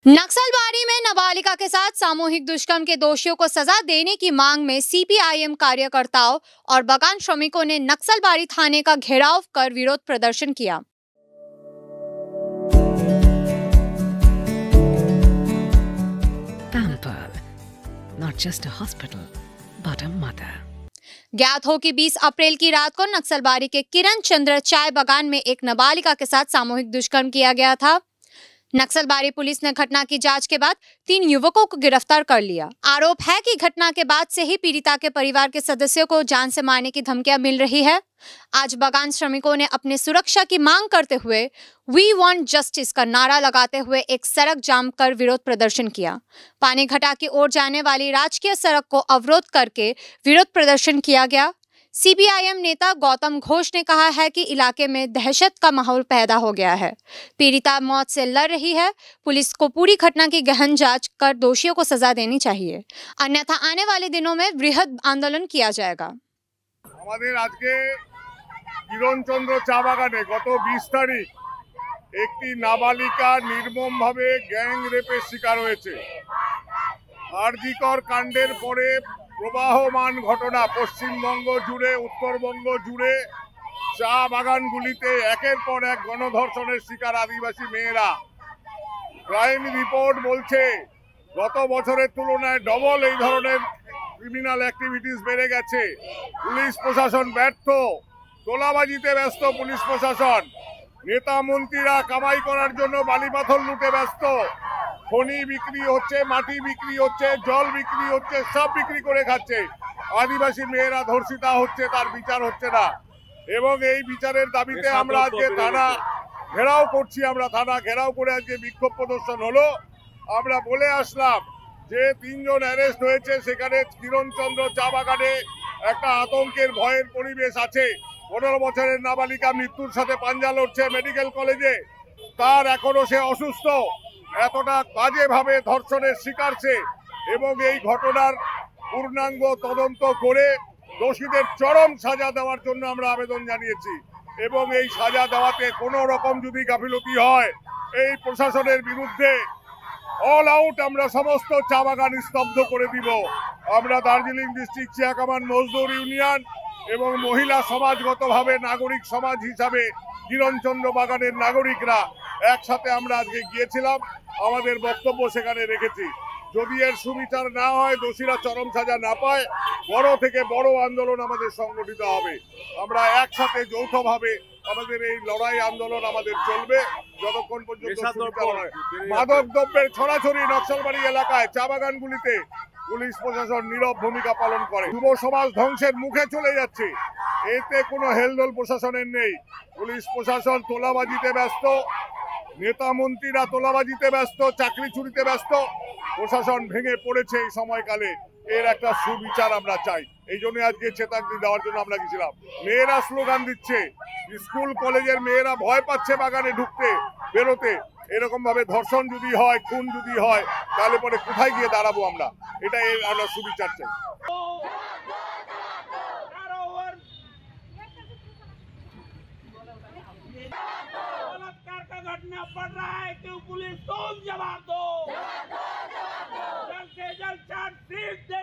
नक्सलबारी में नाबालिगा के साथ सामूहिक दुष्कर्म के दोषियों को सजा देने की मांग में सीपीआईएम कार्यकर्ताओं और बागान श्रमिकों ने नक्सलबारी थाने का घेराव कर विरोध प्रदर्शन किया। Pampered, not just a hospital, but a mother. ज्ञात हो कि 20 अप्रैल की रात को नक्सलबारी के किरण चंद्र चाय बागान में एक नाबालिगा के साथ सामूहिक दुष्कर्म किया गया था। नक्सलबारी पुलिस ने घटना की जांच के बाद 3 युवकों को गिरफ्तार कर लिया। आरोप है कि घटना के बाद से ही पीड़िता के परिवार के सदस्यों को जान से मारने की धमकियां मिल रही है। आज बागान श्रमिकों ने अपने सुरक्षा की मांग करते हुए वी वांट जस्टिस का नारा लगाते हुए एक सड़क जाम कर विरोध प्रदर्शन किया। पानीघाटा की ओर जाने वाली राजकीय सड़क को अवरोध करके विरोध प्रदर्शन किया गया। सीपीआईएम नेता गौतम घोष ने कहा है कि इलाके में दहशत का माहौल पैदा हो गया है। पीड़िता मौत से लड़ रही है। पुलिस को पूरी घटना की गहन जांच कर दोषियों को सजा देनी चाहिए, अन्यथा आने वाले दिनों में वृहद आंदोलन किया जाएगा। আমাদের আজকে কিরণচন্দ্র চা বাগানে গত 20 তারিখ একটি নাবালিকা নির্মমভাবে গ্যাং রেপের শিকার হয়েছে। আরজিকর কাণ্ডের পরে প্রবাহমান ঘটনা পশ্চিমবঙ্গ জুড়ে, উত্তরবঙ্গ জুড়ে চা বাগানগুলিতে একের পর এক গণধর্ষণের শিকার আদিবাসী মেয়েরা। ক্রাইম রিপোর্ট বলছে গত বছরের তুলনায় ডবল এই ধরনের ক্রিমিনাল অ্যাক্টিভিটিস বেড়ে গেছে। পুলিশ প্রশাসন ব্যর্থ, তোলাবাজিতে ব্যস্ত পুলিশ প্রশাসন। নেতা মন্ত্রীরা কামাই করার জন্য বালি পাথর লুটে ব্যস্ত। খনি বিক্রি হচ্ছে, মাটি বিক্রি হচ্ছে, জল বিক্রি হচ্ছে, সব বিক্রি করে খাচ্ছে। আদিবাসী মেয়েরা ধর্ষিতা হচ্ছে, তার বিচার হচ্ছে না। এবং এই বিচারের দাবিতে আমরা আজকে থানা ঘেরাও করছি। আমরা থানা ঘেরাও করে আজকে বিক্ষোভ প্রদর্শন হলো। আমরা বলে আসলাম যে 3 জন অ্যারেস্ট হয়েছে, সেখানে কিরণচন্দ্র চা বাগানে একটা আতঙ্কের ভয়ের পরিবেশ আছে। 15 বছরের নাবালিকা মৃত্যুর সাথে পাঞ্জা লড়ছে মেডিকেল কলেজে, তার এখনো সে অসুস্থ। এতটা বাজেভাবে ধর্ষণের শিকার সে, এবং এই ঘটনার পূর্ণাঙ্গ তদন্ত করে দোষীদের চরম সাজা দেওয়ার জন্য আমরা আবেদন জানিয়েছি। এবং এই সাজা দেওয়াতে কোনো রকম যদি গাফিলতি হয়, এই প্রশাসনের বিরুদ্ধে অল আউট আমরা সমস্ত চা বাগান স্তব্ধ করে দিব। আমরা দার্জিলিং ডিস্ট্রিক্ট চিয়াকামান মজদুর ইউনিয়ন এবং মহিলা সমাজগতভাবে নাগরিক সমাজ হিসাবে কিরণচন্দ্র বাগানের নাগরিকরা একসাথে আমরা আজকে গিয়েছিলাম, আমাদের বক্তব্য সেখানে রেখেছি। যদি এর সুবিচার না হয়, দোষীরা চরম সাজা না পায়, বড় থেকে বড় আন্দোলন আমাদের সংগঠিত হবে। আমরা একসাথে যৌথভাবে আমাদের এই লড়াই আন্দোলন আমাদের চলবে যতক্ষণ পর্যন্ত সুবিচার হয়। মাদক দ্রব্যের ছড়াছড়ি নকশালবাড়ি এলাকায় চা বাগানগুলিতে পুলিশ প্রশাসন নীরব ভূমিকা পালন করে। যুব সমাজ ধ্বংসের মুখে চলে যাচ্ছে, এতে কোনো হেলদোল প্রশাসনের নেই। পুলিশ প্রশাসন তোলাবাজিতে ব্যস্ত, নেতা মন্ত্রীরা তোলাবাজিতে ব্যস্ত, চাকরি চুরিতে ব্যস্ত। প্রশাসন ভেঙে পড়েছে এই সময়কালে। এর একটা সুবিচার আমরা চাই। এই জন্য আজকে চেতাগ্নি দেওয়ার জন্য আমরা গেছিলাম। মেয়েরা স্লোগান দিচ্ছে, স্কুল কলেজের মেয়েরা ভয় পাচ্ছে বাগানে ঢুকতে, বেরোতে। এরকম ভাবে ধর্ষণ যদি হয়, খুন যদি হয়, তাহলে পরে কোথায় গিয়ে দাঁড়াবো আমরা? এটা এর আমরা সুবিচার চাই। घटना बढ़ रहा है, क्यों पुलिस तुम जवाब दो, जल्द से जल्द चार्जशीट दे।